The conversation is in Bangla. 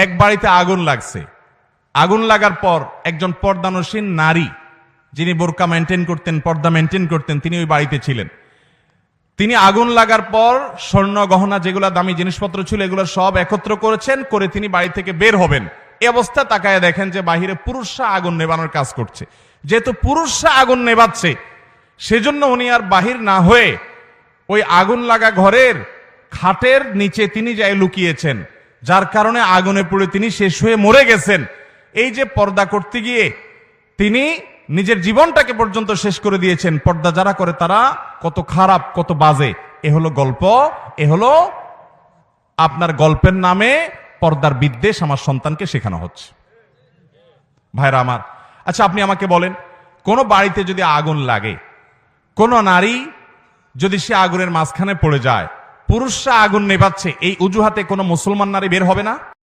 এক বাড়িতে আগুন লাগছে। আগুন লাগার পর একজন পর্দানসীন নারী, যিনি বোরকা মেনটেন করতেন, পর্দা মেনটেন করতেন, তিনি ওই বাড়িতে ছিলেন। তিনি আগুন লাগার পর স্বর্ণ গহনা যেগুলো দামি জিনিসপত্র ছিল এগুলো সব একত্র করেছেন, করে তিনি বাড়ি থেকে বের হবেন। এই অবস্থা তাকায় দেখেন যে বাহিরে পুরুষরা আগুন নেভানোর কাজ করছে। যেহেতু পুরুষরা আগুন নেভাচ্ছে, সেজন্য উনি আর বাহির না হয়ে ওই আগুন লাগা ঘরের খাটের নিচে তিনি যাই লুকিয়েছেন, যার কারণে আগুনে পুড়ে তিনি শেষ হয়ে মরে গেছেন। এই যে পর্দা করতে গিয়ে তিনি নিজের জীবনটাকে পর্যন্ত শেষ করে দিয়েছেন। পর্দা যারা করে তারা কত খারাপ, কত বাজে। এ হলো গল্প, এ হলো আপনার গল্পের নামে পর্দার বিদ্বেষ আমার সন্তানকে শেখানো হচ্ছে। ভাইরা আমার, আচ্ছা আপনি আমাকে বলেন, কোন বাড়িতে যদি আগুন লাগে, কোন নারী যদি সে আগুনের মাঝখানে পড়ে যায়, পুরুষরা আগুন নেভাচ্ছে, এই অজুহাতে কোনো মুসলমান নারী বের হবে না?